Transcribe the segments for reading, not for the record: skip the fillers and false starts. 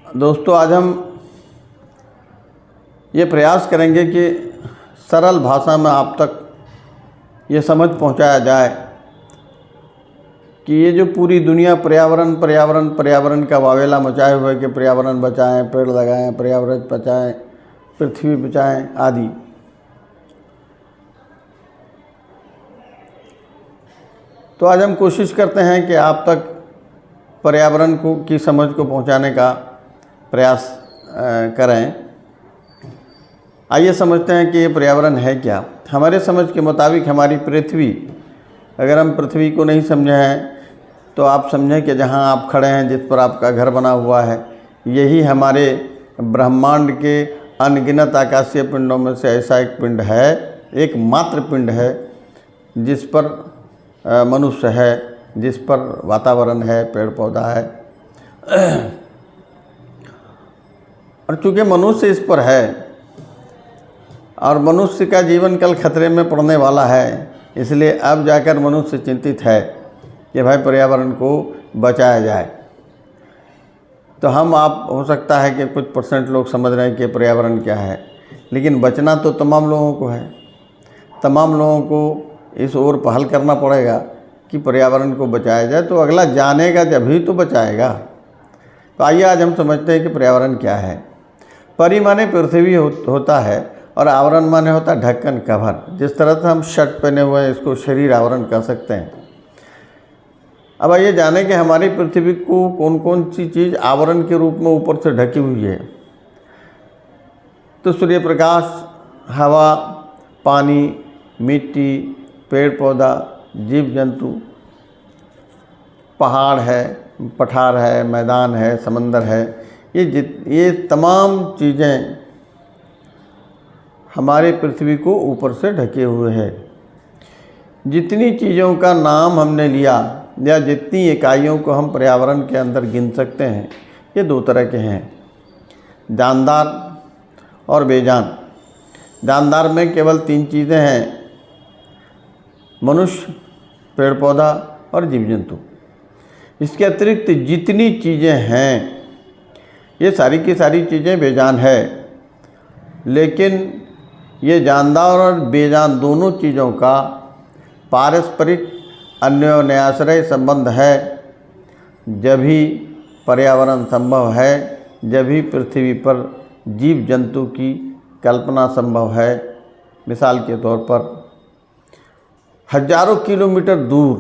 दोस्तों, आज हम ये प्रयास करेंगे कि सरल भाषा में आप तक ये समझ पहुंचाया जाए कि ये जो पूरी दुनिया पर्यावरण पर्यावरण पर्यावरण का वावेला मचाए हुए है कि पर्यावरण बचाएं, पेड़ लगाएं, पर्यावरण बचाएं, पृथ्वी बचाएं आदि। तो आज हम कोशिश करते हैं कि आप तक पर्यावरण की समझ को पहुंचाने का प्रयास करें। आइए समझते हैं कि ये पर्यावरण है क्या। हमारे समझ के मुताबिक हमारी पृथ्वी, अगर हम पृथ्वी को नहीं समझे हैं तो आप समझें कि जहां आप खड़े हैं, जिस पर आपका घर बना हुआ है, यही हमारे ब्रह्मांड के अनगिनत आकाशीय पिंडों में से ऐसा एक पिंड है, एकमात्र पिंड है जिस पर मनुष्य है, जिस पर वातावरण है, पेड़ पौधा है। और चूँकि मनुष्य इस पर है और मनुष्य का जीवन कल खतरे में पड़ने वाला है, इसलिए अब जाकर मनुष्य चिंतित है कि भाई पर्यावरण को बचाया जाए। तो हम आप हो सकता है कि कुछ % लोग समझ रहे हैं कि पर्यावरण क्या है, लेकिन बचना तो तमाम लोगों को है। तमाम लोगों को इस ओर पहल करना पड़ेगा कि पर्यावरण को बचाया जाए, तो अगला जानेगा जभी तो बचाएगा। तो आइए आज हम समझते हैं कि पर्यावरण क्या है। परि माने पृथ्वी होता है और आवरण माने होता है ढक्कन, कवर। जिस तरह से हम शर्ट पहने हुए हैं इसको शरीर आवरण कह सकते हैं। अब आइए जाने कि हमारी पृथ्वी को कौन कौन सी चीज़ आवरण के रूप में ऊपर से ढकी हुई है। तो सूर्य प्रकाश, हवा, पानी, मिट्टी, पेड़ पौधा, जीव जंतु, पहाड़ है, पठार है, मैदान है, समंदर है, ये तमाम चीज़ें हमारे पृथ्वी को ऊपर से ढके हुए हैं। जितनी चीज़ों का नाम हमने लिया या जितनी इकाइयों को हम पर्यावरण के अंदर गिन सकते हैं, ये 2 तरह के हैं, जानदार और बेजान। जानदार में केवल 3 चीज़ें हैं, मनुष्य, पेड़ पौधा और जीव जंतु। इसके अतिरिक्त जितनी चीज़ें हैं ये सारी की सारी चीज़ें बेजान है। लेकिन ये जानदार और बेजान दोनों चीज़ों का पारस्परिक अन्योन्याश्रय संबंध है। जब भी पर्यावरण संभव है, जब भी पृथ्वी पर जीव जंतु की कल्पना संभव है। मिसाल के तौर पर हजारों किलोमीटर दूर,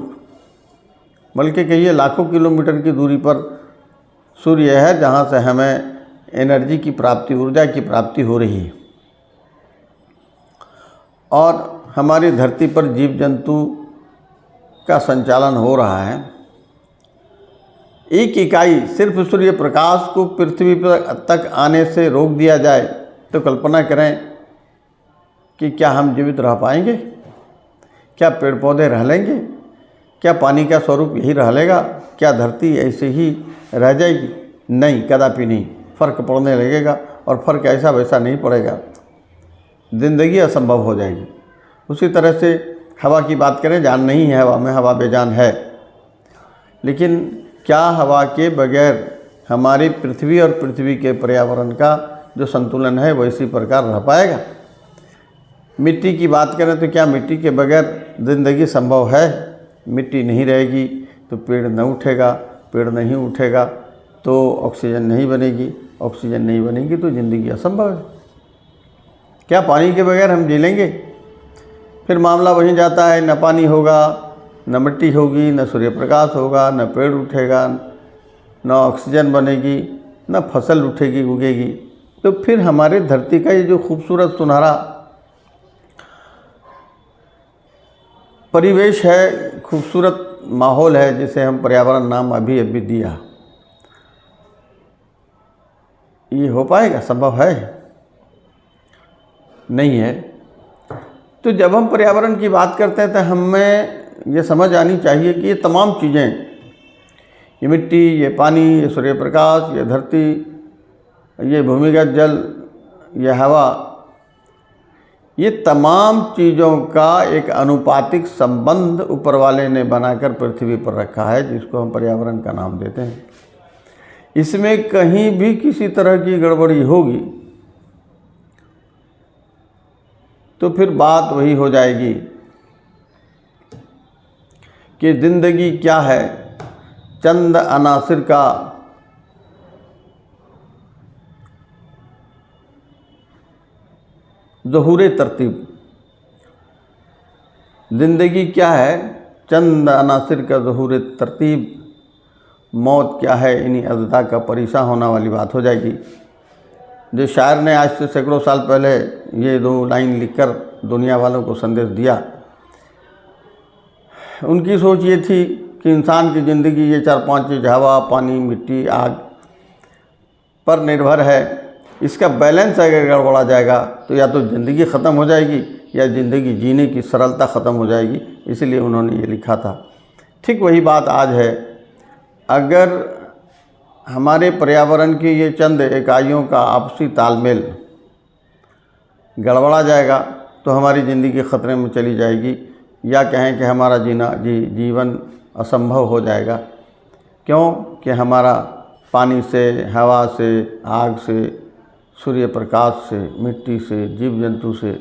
बल्कि कहिए लाखों किलोमीटर की दूरी पर सूर्य है, जहाँ से हमें एनर्जी की प्राप्ति, ऊर्जा की प्राप्ति हो रही है। और हमारी धरती पर जीव जंतु का संचालन हो रहा है। एक इकाई सिर्फ सूर्य प्रकाश को पृथ्वी पर तक आने से रोक दिया जाए तो कल्पना करें कि क्या हम जीवित रह पाएंगे? क्या पेड़ पौधे रह लेंगे? क्या पानी का स्वरूप यही रह लेगा? क्या धरती ऐसे ही रह जाएगी? नहीं, कदापि नहीं। फ़र्क पड़ने लगेगा और फ़र्क ऐसा वैसा नहीं पड़ेगा, ज़िंदगी असंभव हो जाएगी। उसी तरह से हवा की बात करें, जान नहीं है हवा में, हवा बेजान है। लेकिन क्या हवा के बगैर हमारी पृथ्वी और पृथ्वी के पर्यावरण का जो संतुलन है वो इसी प्रकार रह पाएगा? मिट्टी की बात करें तो क्या मिट्टी के बगैर ज़िंदगी संभव है? मिट्टी नहीं रहेगी तो पेड़ न उठेगा, पेड़ नहीं उठेगा तो ऑक्सीजन नहीं बनेगी, ऑक्सीजन नहीं बनेगी तो ज़िंदगी असंभव है। क्या पानी के बगैर हम जी लेंगे? फिर मामला वहीं जाता है, न पानी होगा, न मिट्टी होगी, न सूर्य प्रकाश होगा, न पेड़ उठेगा, न ऑक्सीजन बनेगी, न फसल उठेगी, उगेगी। तो फिर हमारे धरती का ये जो खूबसूरत सुनहरा परिवेश है, खूबसूरत माहौल है, जिसे हम पर्यावरण नाम अभी दिया, ये हो पाएगा? संभव है? नहीं है। तो जब हम पर्यावरण की बात करते हैं तो हमें ये समझ आनी चाहिए कि ये तमाम चीज़ें, ये मिट्टी, ये पानी, ये सूर्य प्रकाश, ये धरती, ये भूमिगत जल, ये हवा, ये तमाम चीज़ों का एक अनुपातिक संबंध ऊपर वाले ने बनाकर पृथ्वी पर रखा है, जिसको हम पर्यावरण का नाम देते हैं। इसमें कहीं भी किसी तरह की गड़बड़ी होगी तो फिर बात वही हो जाएगी कि ज़िंदगी क्या है, चंद अनासिर का ज़हूर तरतीब। ज़िंदगी क्या है, चंद अनासिर का ज़हूर तरतीब। मौत क्या है, इन्हीं अज़दा का परीसा होना वाली बात हो जाएगी। जो शायर ने आज से सैकड़ों साल पहले ये 2 लाइन लिखकर दुनिया वालों को संदेश दिया, उनकी सोच ये थी कि इंसान की ज़िंदगी ये 4-5 चीज़, हवा, पानी, मिट्टी, आग पर निर्भर है। इसका बैलेंस अगर गड़बड़ा जाएगा तो या तो ज़िंदगी ख़त्म हो जाएगी या ज़िंदगी जीने की सरलता ख़त्म हो जाएगी। इसलिए उन्होंने ये लिखा था। ठीक वही बात आज है। अगर हमारे पर्यावरण की ये चंद इकाइयों का आपसी तालमेल गड़बड़ा जाएगा तो हमारी ज़िंदगी ख़तरे में चली जाएगी, या कहें कि हमारा जीवन असंभव हो जाएगा। क्यों कि हमारा पानी से, हवा से, आग से, सूर्य प्रकाश से, मिट्टी से, जीव जंतु से,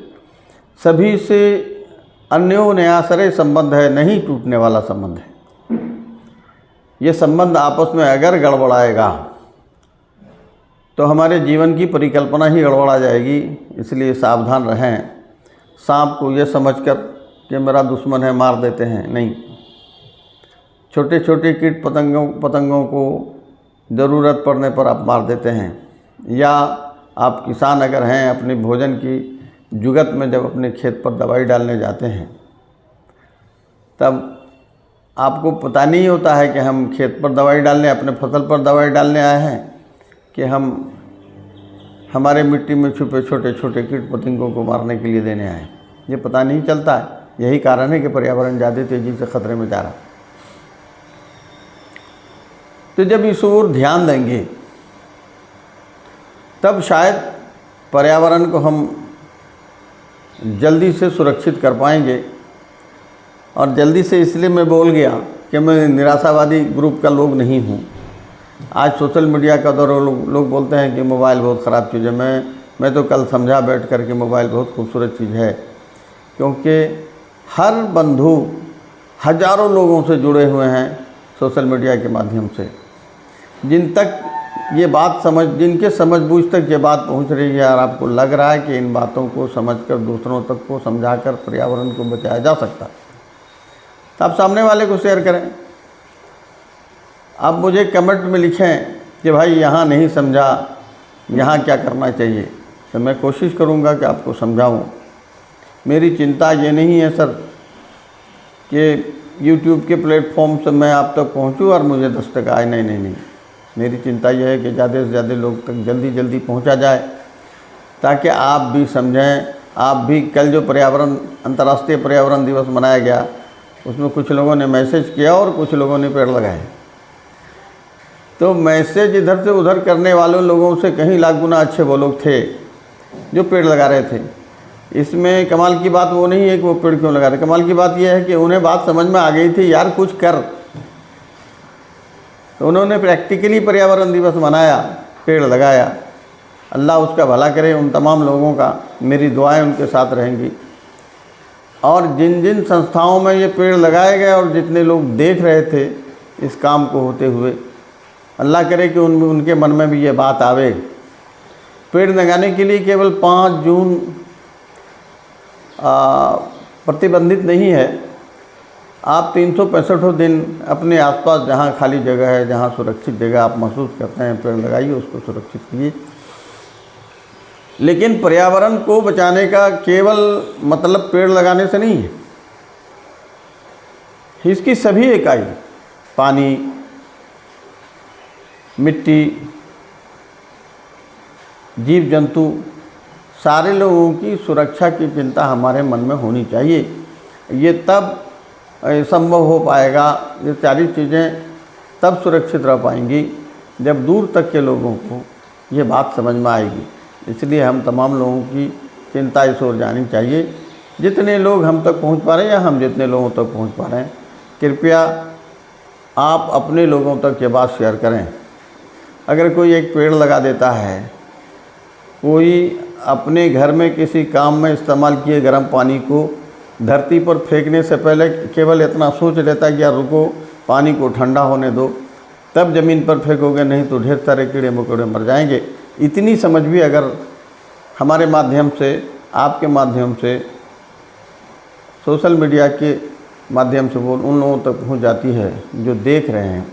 सभी से अन्योन्याश्रय संबंध है, नहीं टूटने वाला संबंध है। ये संबंध आपस में अगर गड़बड़ाएगा तो हमारे जीवन की परिकल्पना ही गड़बड़ा जाएगी। इसलिए सावधान रहें। सांप को ये समझकर कि मेरा दुश्मन है मार देते हैं, नहीं। छोटे छोटे कीट पतंगों को ज़रूरत पड़ने पर आप मार देते हैं। या आप किसान अगर हैं, अपने भोजन की जुगत में जब अपने खेत पर दवाई डालने जाते हैं तब आपको पता नहीं होता है कि हम खेत पर दवाई डालने, अपने फसल पर दवाई डालने आए हैं कि हम हमारे मिट्टी में छुपे छोटे छोटे कीट पतंगों को मारने के लिए देने आए। ये पता नहीं चलता है। यही कारण है कि पर्यावरण ज़्यादा तेज़ी से ख़तरे में जा रहा। तो जब इस ओर ध्यान देंगे तब शायद पर्यावरण को हम जल्दी से सुरक्षित कर पाएंगे। और जल्दी से इसलिए मैं बोल गया कि मैं निराशावादी ग्रुप का लोग नहीं हूँ। आज सोशल मीडिया का दौर, लोग बोलते हैं कि मोबाइल बहुत ख़राब चीज़ है। मैं तो कल समझा बैठ कर के मोबाइल बहुत खूबसूरत चीज़ है, क्योंकि हर बंधु हज़ारों लोगों से जुड़े हुए हैं सोशल मीडिया के माध्यम से। जिनके समझ बूझ तक ये बात पहुंच रही है और आपको लग रहा है कि इन बातों को समझकर दूसरों तक को समझाकर पर्यावरण को बचाया जा सकता है, तो आप सामने वाले को शेयर करें। आप मुझे कमेंट में लिखें कि भाई यहाँ नहीं समझा, यहाँ क्या करना चाहिए, तो मैं कोशिश करूँगा कि आपको समझाऊँ। मेरी चिंता ये नहीं है सर कि YouTube के प्लेटफॉर्म से मैं आप तक पहुँचूँ और मुझे 10 टका आए, नहीं। मेरी चिंता यह है कि ज़्यादा से ज़्यादा लोग तक जल्दी पहुँचा जाए, ताकि आप भी समझें। आप भी कल जो अंतर्राष्ट्रीय पर्यावरण दिवस मनाया गया, उसमें कुछ लोगों ने मैसेज किया और कुछ लोगों ने पेड़ लगाए। तो मैसेज इधर से उधर करने वालों लोगों से कहीं लाख गुना अच्छे वो लोग थे जो पेड़ लगा रहे थे। इसमें कमाल की बात वो नहीं है कि वो पेड़ क्यों लगा रहे, कमाल की बात यह है कि उन्हें बात समझ में आ गई थी, यार कुछ कर। तो उन्होंने प्रैक्टिकली पर्यावरण दिवस मनाया, पेड़ लगाया। अल्लाह उसका भला करे। उन तमाम लोगों का मेरी दुआएं उनके साथ रहेंगी। और जिन जिन संस्थाओं में ये पेड़ लगाए गए और जितने लोग देख रहे थे इस काम को होते हुए, अल्लाह करे कि उनके मन में भी ये बात आवे। पेड़ लगाने के लिए केवल 5 जून प्रतिबंधित नहीं है। आप 365 दिन अपने आसपास जहाँ खाली जगह है, जहाँ सुरक्षित जगह आप महसूस करते हैं, पेड़ लगाइए, उसको सुरक्षित कीजिए। लेकिन पर्यावरण को बचाने का केवल मतलब पेड़ लगाने से नहीं है। इसकी सभी इकाई, पानी, मिट्टी, जीव जंतु, सारे लोगों की सुरक्षा की चिंता हमारे मन में होनी चाहिए। ये तब संभव हो पाएगा, ये सारी चीज़ें तब सुरक्षित रह पाएंगी जब दूर तक के लोगों को ये बात समझ में आएगी। इसलिए हम तमाम लोगों की चिंता इस ओर जानी चाहिए। जितने लोग हम तक पहुंच पा रहे हैं या हम जितने लोगों तक पहुंच पा रहे हैं, कृपया आप अपने लोगों तक ये बात शेयर करें। अगर कोई एक पेड़ लगा देता है, कोई अपने घर में किसी काम में इस्तेमाल किए गर्म पानी को धरती पर फेंकने से पहले केवल इतना सोच लेता है कि यार रुको, पानी को ठंडा होने दो, तब ज़मीन पर फेंकोगे, नहीं तो ढेर सारे कीड़े मकोड़े मर जाएंगे। इतनी समझ भी अगर हमारे माध्यम से, आपके माध्यम से, सोशल मीडिया के माध्यम से वो उन लोगों तक पहुंच जाती है जो देख रहे हैं,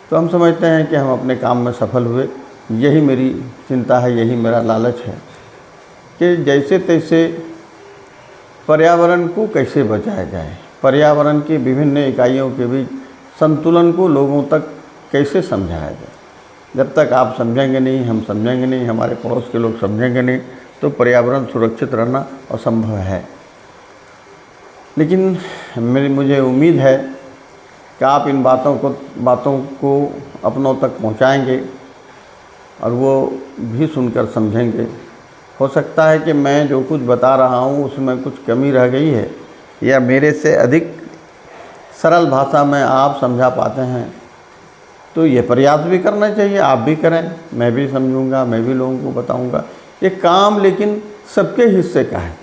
तो हम समझते हैं कि हम अपने काम में सफल हुए। यही मेरी चिंता है, यही मेरा लालच है कि जैसे तैसे पर्यावरण को कैसे बचाया जाए, पर्यावरण की विभिन्न इकाइयों के बीच संतुलन को लोगों तक कैसे समझाया जाए। जब तक आप समझेंगे नहीं, हम समझेंगे नहीं, हमारे पड़ोस के लोग समझेंगे नहीं, तो पर्यावरण सुरक्षित रहना असंभव है। लेकिन मुझे उम्मीद है कि आप इन बातों को अपनों तक पहुंचाएंगे और वो भी सुनकर समझेंगे। हो सकता है कि मैं जो कुछ बता रहा हूँ उसमें कुछ कमी रह गई है, या मेरे से अधिक सरल भाषा में आप समझा पाते हैं, तो ये प्रयास भी करना चाहिए। आप भी करें, मैं भी समझूंगा, मैं भी लोगों को बताऊंगा। ये काम लेकिन सबके हिस्से का है।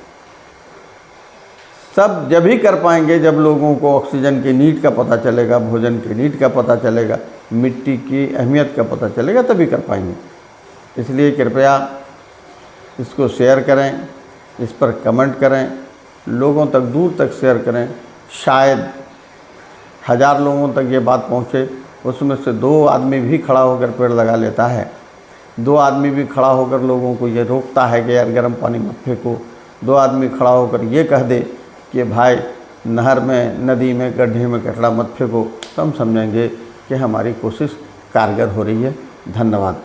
सब जब ही कर पाएंगे जब लोगों को ऑक्सीजन की नीड का पता चलेगा, भोजन की नीड का पता चलेगा, मिट्टी की अहमियत का पता चलेगा, तभी कर पाएंगे। इसलिए कृपया इसको शेयर करें, इस पर कमेंट करें, लोगों तक दूर तक शेयर करें। शायद 1000 लोगों तक ये बात पहुँचे, उसमें से 2 आदमी भी खड़ा होकर पेड़ लगा लेता है, 2 आदमी भी खड़ा होकर लोगों को ये रोकता है कि यार गर्म पानी मत फेंको, 2 आदमी खड़ा होकर ये कह दे कि भाई नहर में, नदी में, गड्ढे में कचरा मत फेंको, तो हम समझेंगे कि हमारी कोशिश कारगर हो रही है। धन्यवाद।